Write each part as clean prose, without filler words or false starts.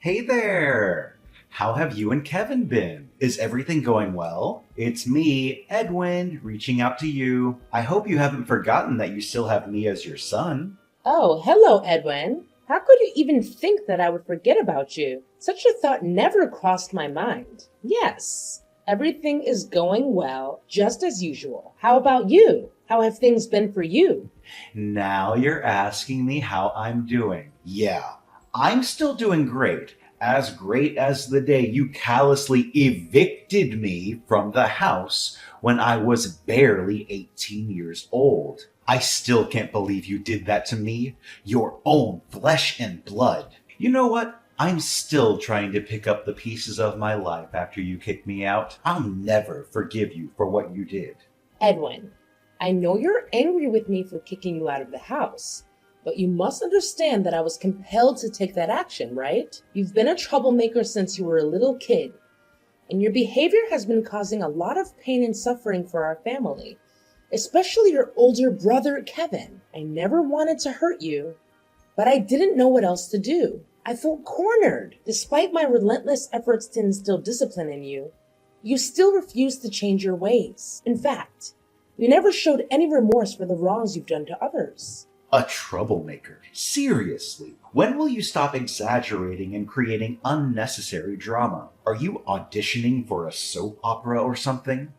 Hey there! How have you and Kevin been? Is everything going well? It's me, Edwin, reaching out to you. I hope you haven't forgotten that you still have me as your son. Oh, hello, Edwin. How could you even think that I would forget about you? Such a thought never crossed my mind. Yes, everything is going well, just as usual. How about you? How have things been for you? Now you're asking me how I'm doing. Yeah, I'm still doing great as the day you callously evicted me from the house when I was barely 18 years old. I still can't believe you did that to me, your own flesh and blood. You know what? I'm still trying to pick up the pieces of my life after you kicked me out. I'll never forgive you for what you did. Edwin, I know you're angry with me for kicking you out of the house, but you must understand that I was compelled to take that action, right? You've been a troublemaker since you were a little kid, and your behavior has been causing a lot of pain and suffering for our family, especially your older brother, Kevin. I never wanted to hurt you, but I didn't know what else to do. I felt cornered. Despite my relentless efforts to instill discipline in you, you still refused to change your ways. In fact, you never showed any remorse for the wrongs you've done to others. A troublemaker? Seriously, when will you stop exaggerating and creating unnecessary drama? Are you auditioning for a soap opera or something?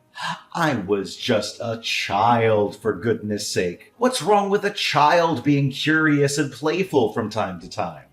I was just a child, for goodness sake. What's wrong with a child being curious and playful from time to time?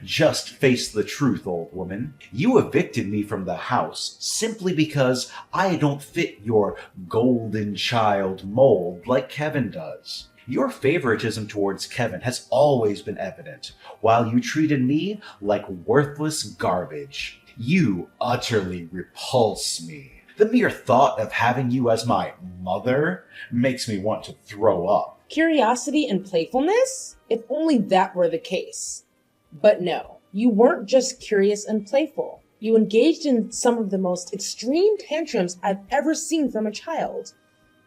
Just face the truth, old woman. You evicted me from the house simply because I don't fit your golden child mold like Kevin does. Your favoritism towards Kevin has always been evident, while you treated me like worthless garbage. You utterly repulse me. The mere thought of having you as my mother makes me want to throw up. Curiosity and playfulness? If only that were the case. But no, you weren't just curious and playful. You engaged in some of the most extreme tantrums I've ever seen from a child,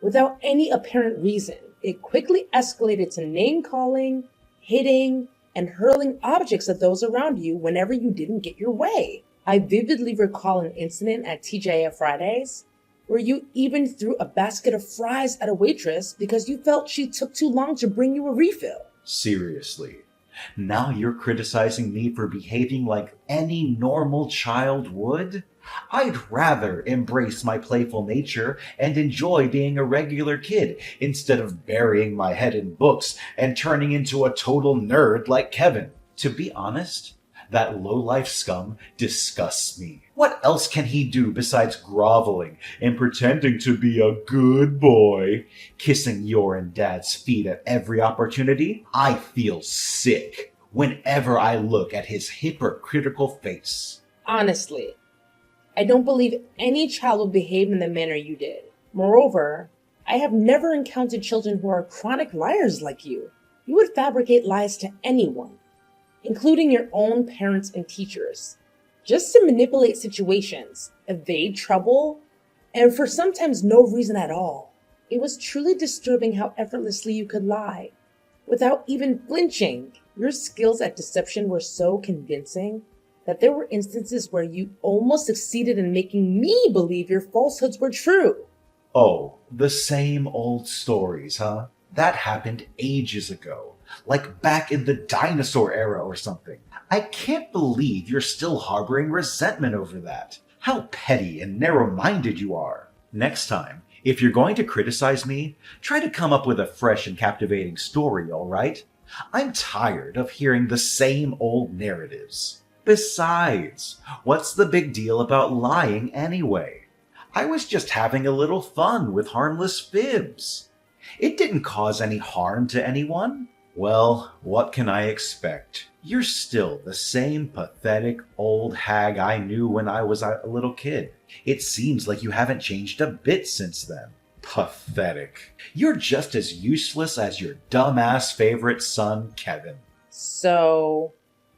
without any apparent reason. It quickly escalated to name-calling, hitting, and hurling objects at those around you whenever you didn't get your way. I vividly recall an incident at TJF Fridays where you even threw a basket of fries at a waitress because you felt she took too long to bring you a refill. Seriously. Now you're criticizing me for behaving like any normal child would? I'd rather embrace my playful nature and enjoy being a regular kid instead of burying my head in books and turning into a total nerd like Kevin. To be honest, that low-life scum disgusts me. What else can he do besides groveling and pretending to be a good boy, kissing your and Dad's feet at every opportunity? I feel sick whenever I look at his hypocritical face. Honestly, I don't believe any child would behave in the manner you did. Moreover, I have never encountered children who are chronic liars like you. You would fabricate lies to anyone, including your own parents and teachers, just to manipulate situations, evade trouble, and for sometimes no reason at all. It was truly disturbing how effortlessly you could lie, without even flinching. Your skills at deception were so convincing that there were instances where you almost succeeded in making me believe your falsehoods were true. Oh, the same old stories, huh? That happened ages ago. Like back in the dinosaur era or something. I can't believe you're still harboring resentment over that. How petty and narrow-minded you are. Next time, if you're going to criticize me, try to come up with a fresh and captivating story, all right? I'm tired of hearing the same old narratives. Besides, what's the big deal about lying anyway? I was just having a little fun with harmless fibs. It didn't cause any harm to anyone. Well, what can I expect? You're still the same pathetic old hag I knew when I was a little kid. It seems like you haven't changed a bit since then. Pathetic. You're just as useless as your dumbass favorite son, Kevin. So,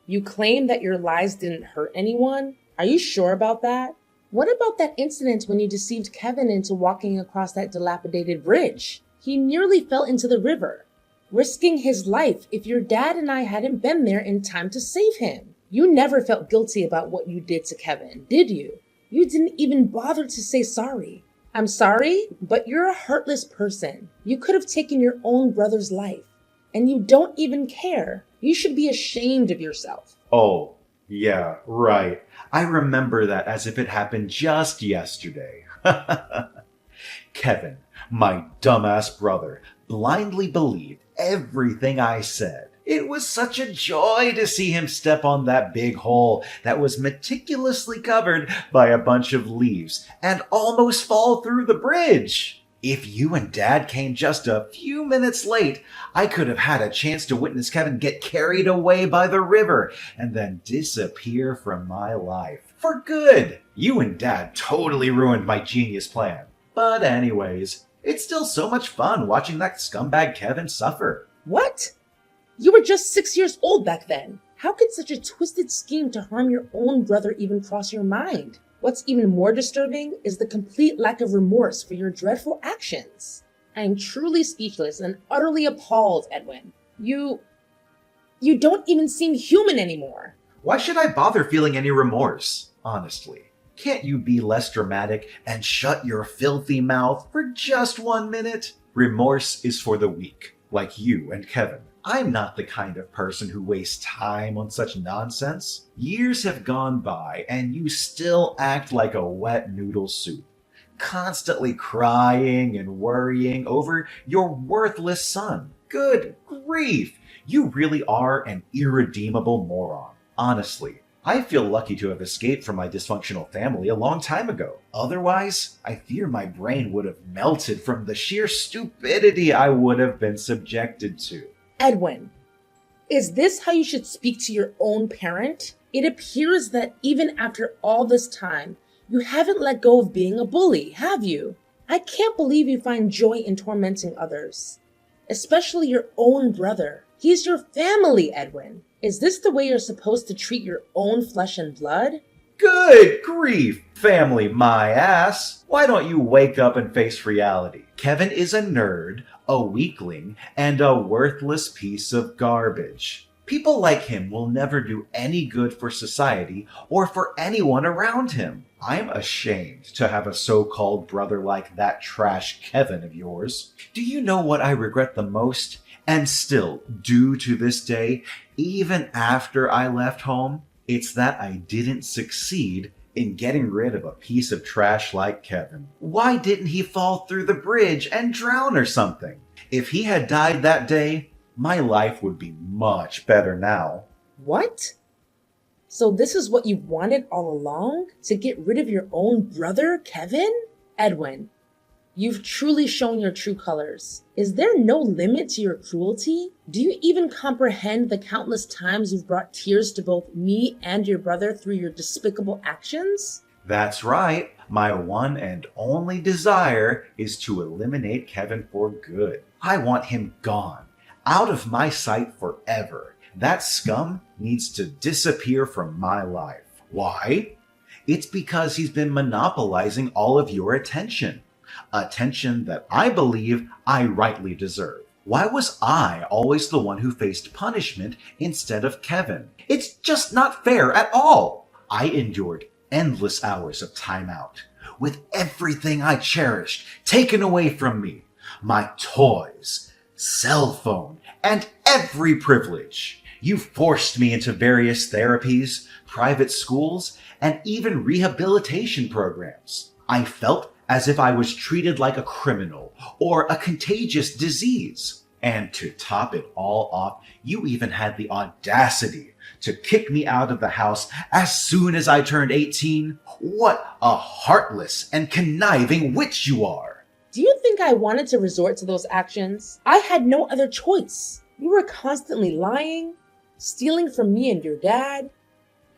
you claim that your lies didn't hurt anyone? Are you sure about that? What about that incident when you deceived Kevin into walking across that dilapidated bridge? He nearly fell into the river, risking his life if your dad and I hadn't been there in time to save him. You never felt guilty about what you did to Kevin, did you? You didn't even bother to say sorry. I'm sorry, but you're a heartless person. You could have taken your own brother's life, and you don't even care. You should be ashamed of yourself. Oh, yeah, right. I remember that as if it happened just yesterday. Kevin, my dumbass brother, blindly believed everything I said. It was such a joy to see him step on that big hole that was meticulously covered by a bunch of leaves and almost fall through the bridge. If you and Dad came just a few minutes late, I could have had a chance to witness Kevin get carried away by the river and then disappear from my life. For good! You and Dad totally ruined my genius plan. But anyways, it's still so much fun watching that scumbag Kevin suffer. What? You were just 6 years old back then. How could such a twisted scheme to harm your own brother even cross your mind? What's even more disturbing is the complete lack of remorse for your dreadful actions. I am truly speechless and utterly appalled, Edwin. You don't even seem human anymore. Why should I bother feeling any remorse, honestly? Can't you be less dramatic and shut your filthy mouth for just 1 minute? Remorse is for the weak, like you and Kevin. I'm not the kind of person who wastes time on such nonsense. Years have gone by and you still act like a wet noodle soup, constantly crying and worrying over your worthless son. Good grief! You really are an irredeemable moron. Honestly, I feel lucky to have escaped from my dysfunctional family a long time ago. Otherwise, I fear my brain would have melted from the sheer stupidity I would have been subjected to. Edwin, is this how you should speak to your own parent? It appears that even after all this time, you haven't let go of being a bully, have you? I can't believe you find joy in tormenting others, especially your own brother. He's your family, Edwin. Is this the way you're supposed to treat your own flesh and blood? Good grief, family my ass. Why don't you wake up and face reality? Kevin is a nerd, a weakling, and a worthless piece of garbage. People like him will never do any good for society or for anyone around him. I'm ashamed to have a so-called brother like that trash Kevin of yours. Do you know what I regret the most, and still do to this day, even after I left home? It's that I didn't succeed in getting rid of a piece of trash like Kevin. Why didn't he fall through the bridge and drown or something? If he had died that day, my life would be much better now. What? So this is what you wanted all along? To get rid of your own brother, Kevin? Edwin, you've truly shown your true colors. Is there no limit to your cruelty? Do you even comprehend the countless times you've brought tears to both me and your brother through your despicable actions? That's right. My one and only desire is to eliminate Kevin for good. I want him gone, out of my sight forever. That scum needs to disappear from my life. Why? It's because he's been monopolizing all of your attention. Attention that I believe I rightly deserve. Why was I always the one who faced punishment instead of Kevin? It's just not fair at all. I endured endless hours of time out, with everything I cherished taken away from me. My toys, cell phone, and every privilege. You forced me into various therapies, private schools, and even rehabilitation programs. I felt as if I was treated like a criminal or a contagious disease. And to top it all off, you even had the audacity to kick me out of the house as soon as I turned 18. What a heartless and conniving witch you are! Do you think I wanted to resort to those actions? I had no other choice. You were constantly lying, stealing from me and your dad,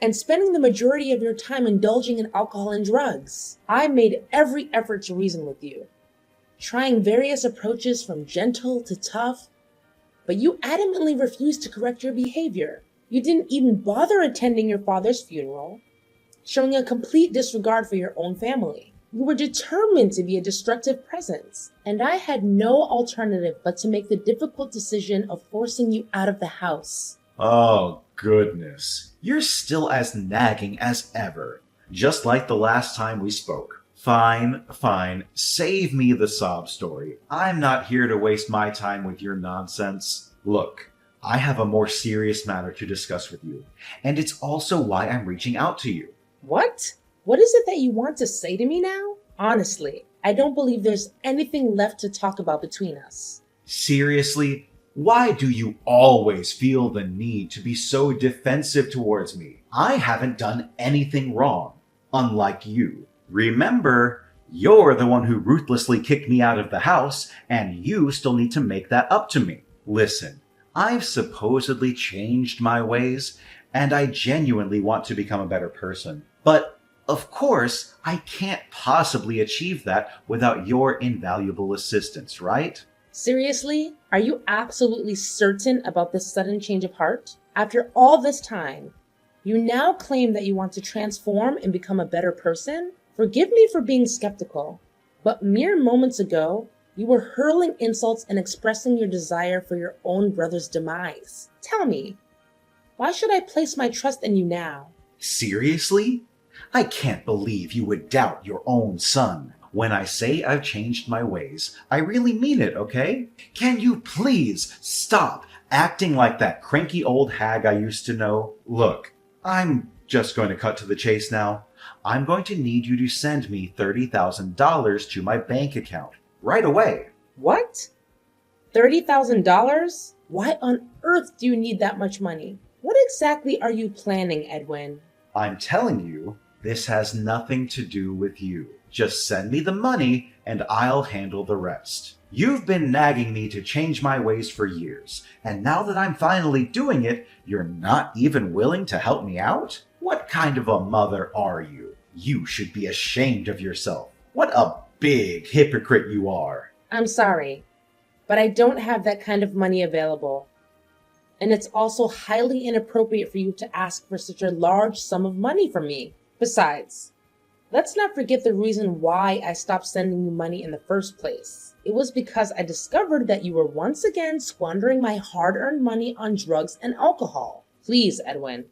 and spending the majority of your time indulging in alcohol and drugs. I made every effort to reason with you, trying various approaches from gentle to tough, but you adamantly refused to correct your behavior. You didn't even bother attending your father's funeral, showing a complete disregard for your own family. You were determined to be a destructive presence, and I had no alternative but to make the difficult decision of forcing you out of the house. Oh, goodness. You're still as nagging as ever. Just like the last time we spoke. Fine, fine. Save me the sob story. I'm not here to waste my time with your nonsense. Look, I have a more serious matter to discuss with you, and it's also why I'm reaching out to you. What? What is it that you want to say to me now? Honestly, I don't believe there's anything left to talk about between us. Seriously? Why do you always feel the need to be so defensive towards me? I haven't done anything wrong, unlike you. Remember, you're the one who ruthlessly kicked me out of the house, and you still need to make that up to me. Listen, I've supposedly changed my ways, and I genuinely want to become a better person. But, of course, I can't possibly achieve that without your invaluable assistance, right? Seriously? Are you absolutely certain about this sudden change of heart? After all this time, you now claim that you want to transform and become a better person? Forgive me for being skeptical, but mere moments ago, you were hurling insults and expressing your desire for your own brother's demise. Tell me, why should I place my trust in you now? Seriously? I can't believe you would doubt your own son. When I say I've changed my ways, I really mean it, okay? Can you please stop acting like that cranky old hag I used to know? Look, I'm just going to cut to the chase now. I'm going to need you to send me $30,000 to my bank account right away. What? $30,000? Why on earth do you need that much money? What exactly are you planning, Edwin? I'm telling you, this has nothing to do with you. Just send me the money and I'll handle the rest. You've been nagging me to change my ways for years, and now that I'm finally doing it, you're not even willing to help me out? What kind of a mother are you? You should be ashamed of yourself. What a big hypocrite you are. I'm sorry, but I don't have that kind of money available. And it's also highly inappropriate for you to ask for such a large sum of money from me. Besides, let's not forget the reason why I stopped sending you money in the first place. It was because I discovered that you were once again squandering my hard-earned money on drugs and alcohol. Please, Edwin,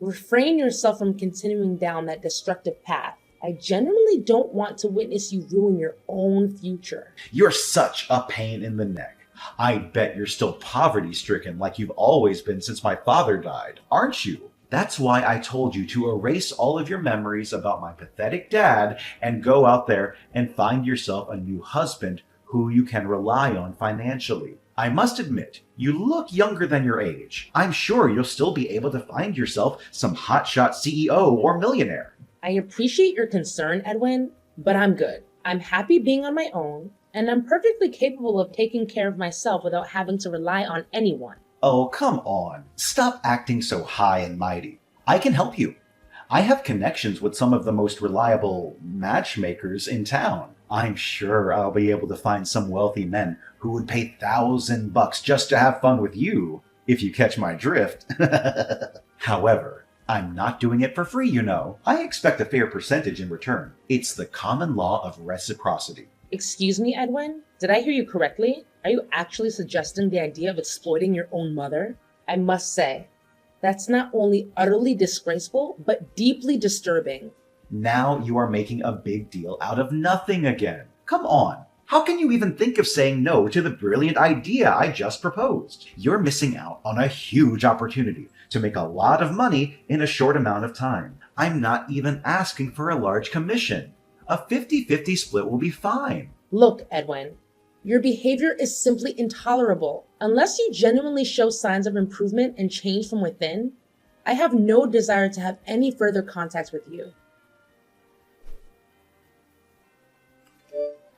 refrain yourself from continuing down that destructive path. I genuinely don't want to witness you ruin your own future. You're such a pain in the neck. I bet you're still poverty-stricken like you've always been since my father died, aren't you? That's why I told you to erase all of your memories about my pathetic dad and go out there and find yourself a new husband who you can rely on financially. I must admit, you look younger than your age. I'm sure you'll still be able to find yourself some hotshot CEO or millionaire. I appreciate your concern, Edwin, but I'm good. I'm happy being on my own, and I'm perfectly capable of taking care of myself without having to rely on anyone. Oh, come on. Stop acting so high and mighty. I can help you. I have connections with some of the most reliable matchmakers in town. I'm sure I'll be able to find some wealthy men who would pay $1,000 just to have fun with you, if you catch my drift. However, I'm not doing it for free, you know. I expect a fair percentage in return. It's the common law of reciprocity. Excuse me, Edwin? Did I hear you correctly? Are you actually suggesting the idea of exploiting your own mother? I must say, that's not only utterly disgraceful, but deeply disturbing. Now you are making a big deal out of nothing again. Come on. How can you even think of saying no to the brilliant idea I just proposed? You're missing out on a huge opportunity to make a lot of money in a short amount of time. I'm not even asking for a large commission. A 50-50 split will be fine. Look, Edwin, your behavior is simply intolerable. Unless you genuinely show signs of improvement and change from within, I have no desire to have any further contact with you.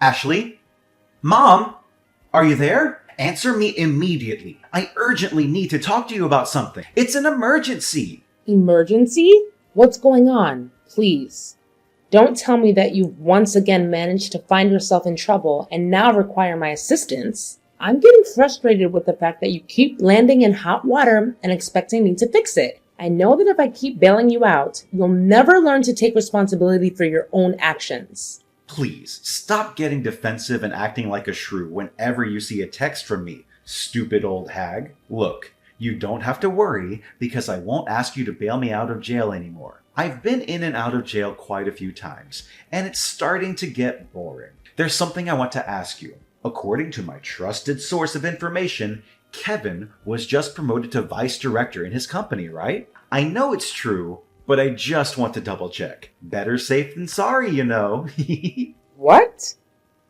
Ashley? Mom? Are you there? Answer me immediately. I urgently need to talk to you about something. It's an emergency. Emergency? What's going on? Please. Don't tell me that you've once again managed to find yourself in trouble and now require my assistance. I'm getting frustrated with the fact that you keep landing in hot water and expecting me to fix it. I know that if I keep bailing you out, you'll never learn to take responsibility for your own actions. Please, stop getting defensive and acting like a shrew whenever you see a text from me, stupid old hag. Look, You don't have to worry because I won't ask you to bail me out of jail anymore. I've been in and out of jail quite a few times, and it's starting to get boring. There's something I want to ask you. According to my trusted source of information, Kevin was just promoted to vice director in his company, right? I know it's true, but I just want to double check. Better safe than sorry, you know. What?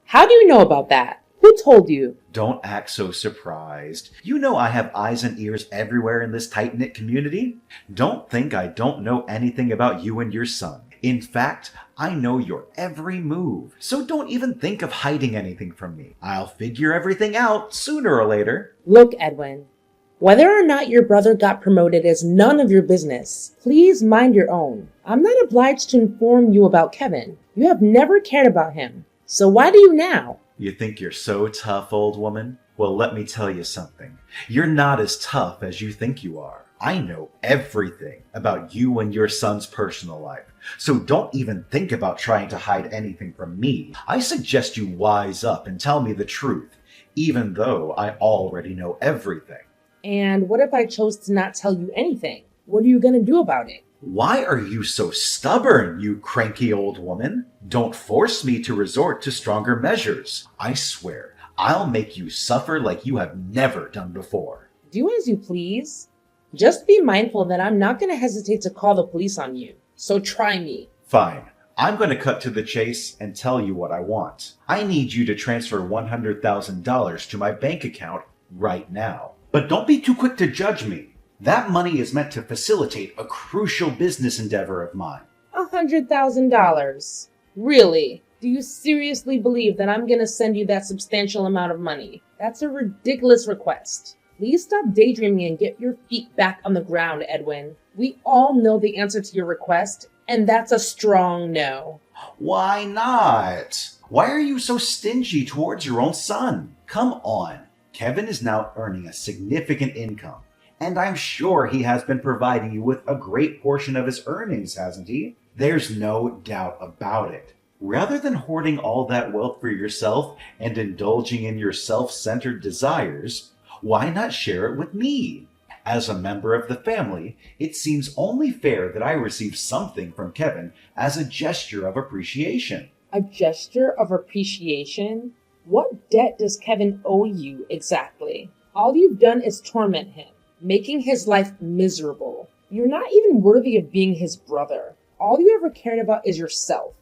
How do you know about that? Who told you? Don't act so surprised. You know I have eyes and ears everywhere in this tight-knit community. Don't think I don't know anything about you and your son. In fact, I know your every move, so don't even think of hiding anything from me. I'll figure everything out sooner or later. Look, Edwin, whether or not your brother got promoted is none of your business. Please mind your own. I'm not obliged to inform you about Kevin. You have never cared about him. So why do you now? You think you're so tough, old woman? Well, let me tell you something. You're not as tough as you think you are. I know everything about you and your son's personal life, so don't even think about trying to hide anything from me. I suggest you wise up and tell me the truth, even though I already know everything. And what if I chose to not tell you anything? What are you going to do about it? Why are you so stubborn, you cranky old woman? Don't force me to resort to stronger measures. I swear, I'll make you suffer like you have never done before. Do as you please. Just be mindful that I'm not going to hesitate to call the police on you. So try me. Fine. I'm going to cut to the chase and tell you what I want. I need you to transfer $100,000 to my bank account right now. But don't be too quick to judge me. That money is meant to facilitate a crucial business endeavor of mine. $100,000. Really? Do you seriously believe that I'm going to send you that substantial amount of money? That's a ridiculous request. Please stop daydreaming and get your feet back on the ground, Edwin. We all know the answer to your request, and that's a strong no. Why not? Why are you so stingy towards your own son? Come on. Kevin is now earning a significant income, and I'm sure he has been providing you with a great portion of his earnings, hasn't he? There's no doubt about it. Rather than hoarding all that wealth for yourself and indulging in your self-centered desires, why not share it with me? As a member of the family, it seems only fair that I receive something from Kevin as a gesture of appreciation. A gesture of appreciation? What debt does Kevin owe you exactly? All you've done is torment him, making his life miserable. You're not even worthy of being his brother. All you ever cared about is yourself.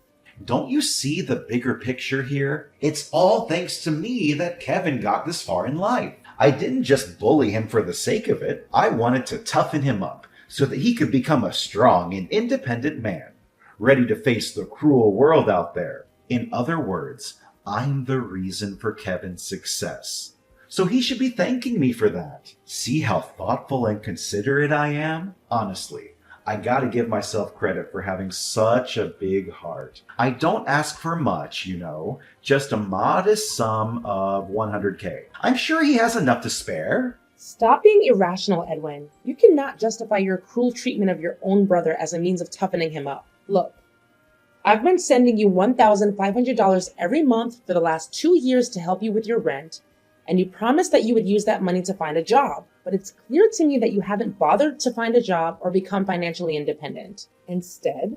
Don't you see the bigger picture here? It's all thanks to me that Kevin got this far in life. I didn't just bully him for the sake of it. I wanted to toughen him up so that he could become a strong and independent man, ready to face the cruel world out there. In other words, I'm the reason for Kevin's success. So he should be thanking me for that. See how thoughtful and considerate I am? Honestly, I gotta give myself credit for having such a big heart. I don't ask for much, you know, just a modest sum of $100K. I'm sure he has enough to spare. Stop being irrational, Edwin. You cannot justify your cruel treatment of your own brother as a means of toughening him up. Look, I've been sending you $1,500 every month for the last 2 years to help you with your rent, and you promised that you would use that money to find a job. But it's clear to me that you haven't bothered to find a job or become financially independent. Instead,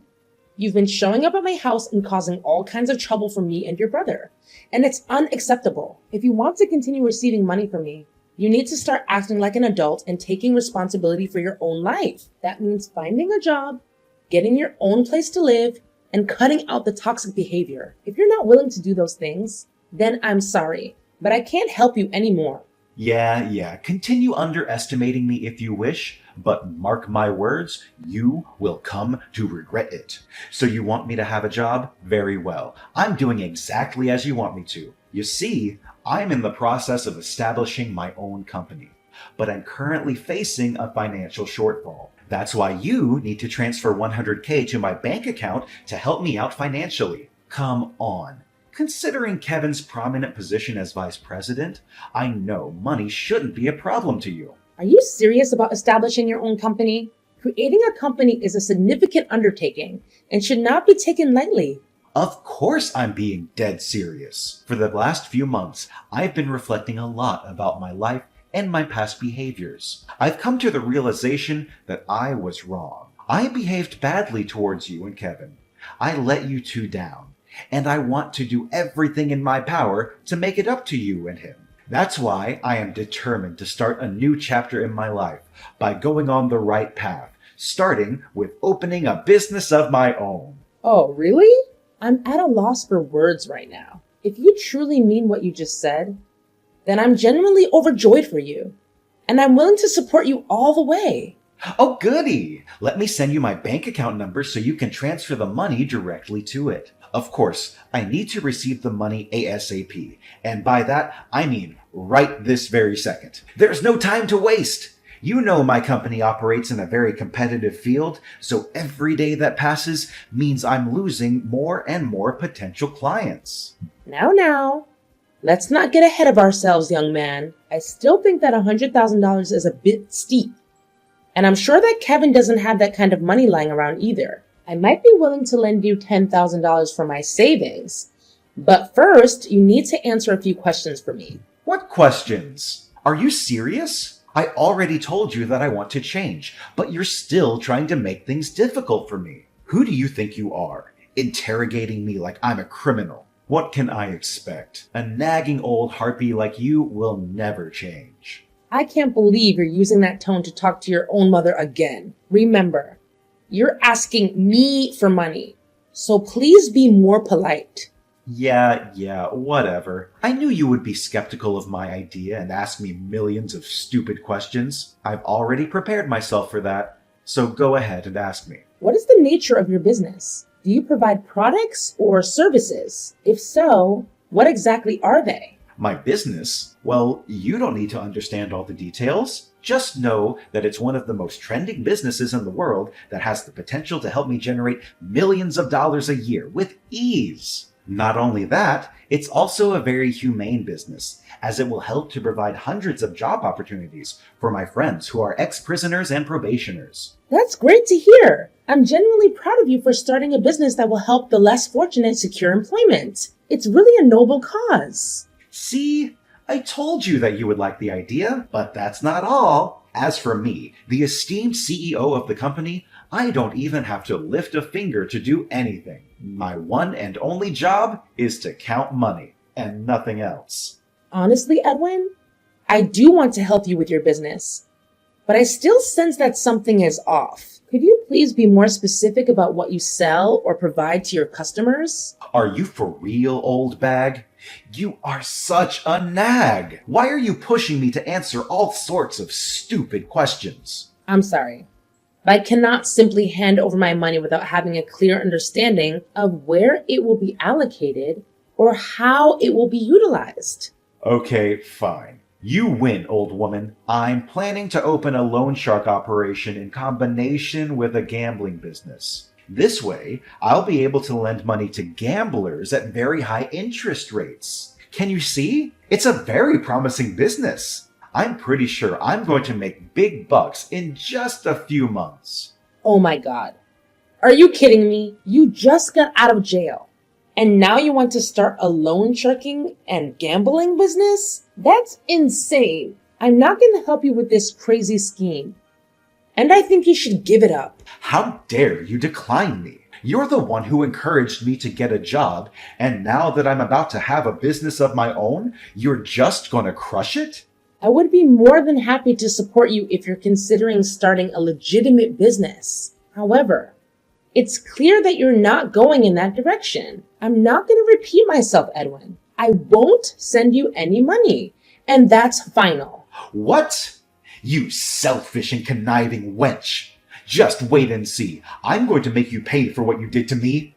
you've been showing up at my house and causing all kinds of trouble for me and your brother. And it's unacceptable. If you want to continue receiving money from me, you need to start acting like an adult and taking responsibility for your own life. That means finding a job, getting your own place to live, and cutting out the toxic behavior. If you're not willing to do those things, then I'm sorry, but I can't help you anymore. Yeah, continue underestimating me if you wish, but mark my words, you will come to regret it. So you want me to have a job? Very well. I'm doing exactly as you want me to. You see, I'm in the process of establishing my own company, but I'm currently facing a financial shortfall. That's why you need to transfer $100K to my bank account to help me out financially. Come on. Considering Kevin's prominent position as vice president, I know money shouldn't be a problem to you. Are you serious about establishing your own company? Creating a company is a significant undertaking and should not be taken lightly. Of course I'm being dead serious. For the last few months, I've been reflecting a lot about my life and my past behaviors. I've come to the realization that I was wrong. I behaved badly towards you and Kevin. I let you two down, and I want to do everything in my power to make it up to you and him. That's why I am determined to start a new chapter in my life by going on the right path, starting with opening a business of my own. Oh, really? I'm at a loss for words right now. If you truly mean what you just said, then I'm genuinely overjoyed for you, and I'm willing to support you all the way. Oh, goody! Let me send you my bank account number so you can transfer the money directly to it. Of course, I need to receive the money ASAP, and by that, I mean right this very second. There's no time to waste! You know my company operates in a very competitive field, so every day that passes means I'm losing more and more potential clients. Now, let's not get ahead of ourselves, young man. I still think that $100,000 is a bit steep. And I'm sure that Kevin doesn't have that kind of money lying around either. I might be willing to lend you $10,000 for my savings, but first you need to answer a few questions for me. What questions? Are you serious? I already told you that I want to change, but you're still trying to make things difficult for me. Who do you think you are? Interrogating me like I'm a criminal. What can I expect? A nagging old harpy like you will never change. I can't believe you're using that tone to talk to your own mother again. Remember, you're asking me for money, so please be more polite. Yeah, whatever. I knew you would be skeptical of my idea and ask me millions of stupid questions. I've already prepared myself for that, so go ahead and ask me. What is the nature of your business? Do you provide products or services? If so, what exactly are they? My business? Well, you don't need to understand all the details. Just know that it's one of the most trending businesses in the world that has the potential to help me generate millions of dollars a year with ease. Not only that, it's also a very humane business, as it will help to provide hundreds of job opportunities for my friends who are ex-prisoners and probationers. That's great to hear. I'm genuinely proud of you for starting a business that will help the less fortunate secure employment. It's really a noble cause. See? I told you that you would like the idea, but that's not all. As for me, the esteemed CEO of the company, I don't even have to lift a finger to do anything. My one and only job is to count money, and nothing else. Honestly, Edwin, I do want to help you with your business, but I still sense that something is off. Could you please be more specific about what you sell or provide to your customers? Are you for real, old bag? You are such a nag! Why are you pushing me to answer all sorts of stupid questions? I'm sorry, but I cannot simply hand over my money without having a clear understanding of where it will be allocated or how it will be utilized. Okay, fine. You win, old woman. I'm planning to open a loan shark operation in combination with a gambling business. This way, I'll be able to lend money to gamblers at very high interest rates. Can you see? It's a very promising business. I'm pretty sure I'm going to make big bucks in just a few months. Oh my God. Are you kidding me? You just got out of jail. And now you want to start a loan sharking and gambling business? That's insane. I'm not going to help you with this crazy scheme. And I think you should give it up. How dare you decline me? You're the one who encouraged me to get a job, and now that I'm about to have a business of my own, you're just gonna crush it? I would be more than happy to support you if you're considering starting a legitimate business. However, it's clear that you're not going in that direction. I'm not going to repeat myself, Edwin. I won't send you any money, and that's final. What? You selfish and conniving wench. Just wait and see. I'm going to make you pay for what you did to me.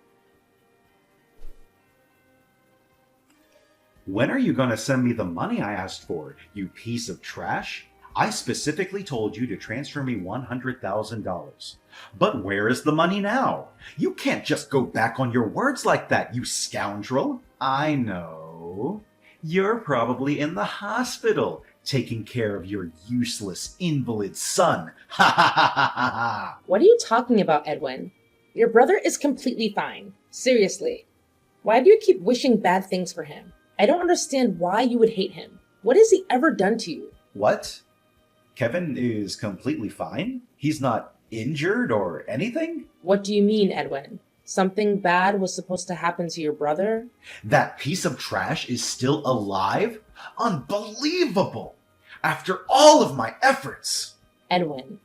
When are you going to send me the money I asked for, you piece of trash? I specifically told you to transfer me $100,000. But where is the money now? You can't just go back on your words like that, you scoundrel. I know. You're probably in the hospital, taking care of your useless invalid son. Ha ha ha ha ha ha! What are you talking about, Edwin? Your brother is completely fine. Seriously. Why do you keep wishing bad things for him? I don't understand why you would hate him. What has he ever done to you? What? Kevin is completely fine? He's not injured or anything? What do you mean, Edwin? Something bad was supposed to happen to your brother? That piece of trash is still alive? Unbelievable! After all of my efforts! Edwin,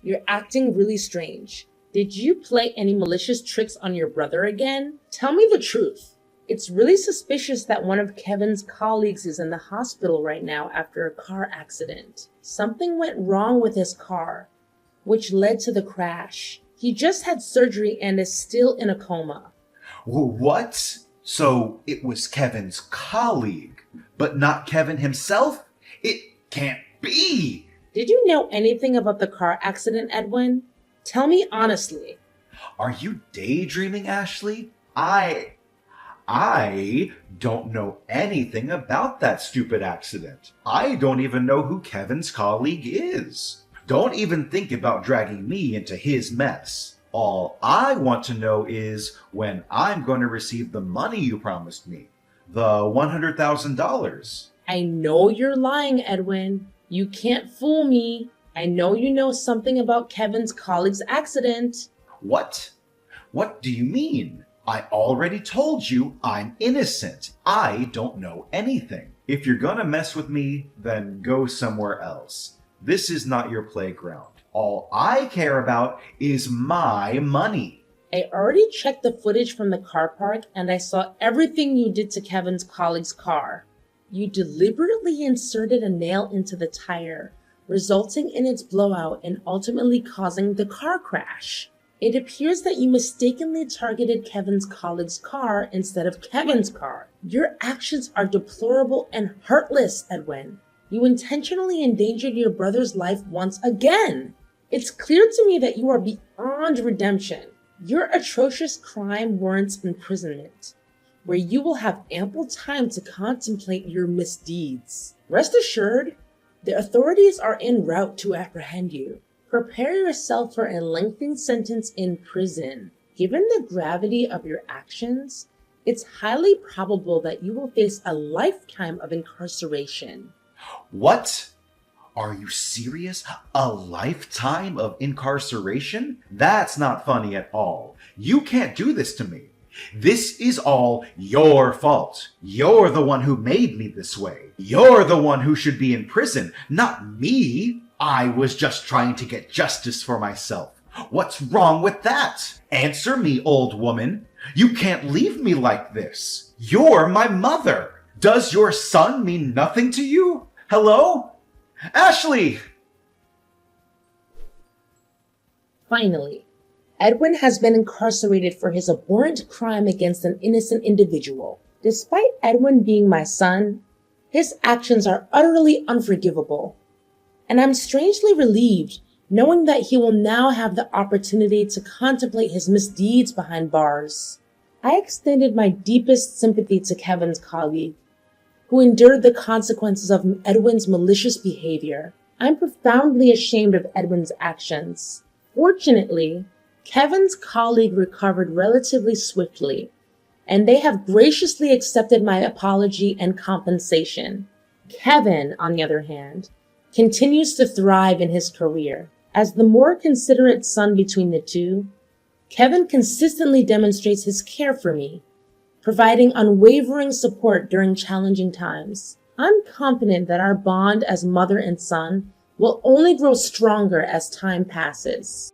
you're acting really strange. Did you play any malicious tricks on your brother again? Tell me the truth. It's really suspicious that one of Kevin's colleagues is in the hospital right now after a car accident. Something went wrong with his car, which led to the crash. He just had surgery and is still in a coma. What? So it was Kevin's colleague, but not Kevin himself? It can't be! Did you know anything about the car accident, Edwin? Tell me honestly. Are you daydreaming, Ashley? I don't know anything about that stupid accident. I don't even know who Kevin's colleague is. Don't even think about dragging me into his mess. All I want to know is when I'm going to receive the money you promised me. The $100,000. I know you're lying, Edwin. You can't fool me. I know you know something about Kevin's colleague's accident. What? What do you mean? I already told you I'm innocent. I don't know anything. If you're gonna mess with me, then go somewhere else. This is not your playground. All I care about is my money. I already checked the footage from the car park and I saw everything you did to Kevin's colleague's car. You deliberately inserted a nail into the tire, resulting in its blowout and ultimately causing the car crash. It appears that you mistakenly targeted Kevin's colleague's car instead of Kevin's car. Your actions are deplorable and heartless, Edwin. You intentionally endangered your brother's life once again. It's clear to me that you are beyond redemption. Your atrocious crime warrants imprisonment, where you will have ample time to contemplate your misdeeds. Rest assured, the authorities are en route to apprehend you. Prepare yourself for a lengthy sentence in prison. Given the gravity of your actions, it's highly probable that you will face a lifetime of incarceration. What? Are you serious? A lifetime of incarceration? That's not funny at all. You can't do this to me. This is all your fault. You're the one who made me this way. You're the one who should be in prison, not me. I was just trying to get justice for myself. What's wrong with that? Answer me, old woman. You can't leave me like this. You're my mother. Does your son mean nothing to you? Hello? Ashley! Finally, Edwin has been incarcerated for his abhorrent crime against an innocent individual. Despite Edwin being my son, his actions are utterly unforgivable. And I'm strangely relieved knowing that he will now have the opportunity to contemplate his misdeeds behind bars. I extended my deepest sympathy to Kevin's colleague, who endured the consequences of Edwin's malicious behavior. I'm profoundly ashamed of Edwin's actions. Fortunately, Kevin's colleague recovered relatively swiftly, and they have graciously accepted my apology and compensation. Kevin, on the other hand, continues to thrive in his career. As the more considerate son between the two, Kevin consistently demonstrates his care for me, providing unwavering support during challenging times. I'm confident that our bond as mother and son will only grow stronger as time passes.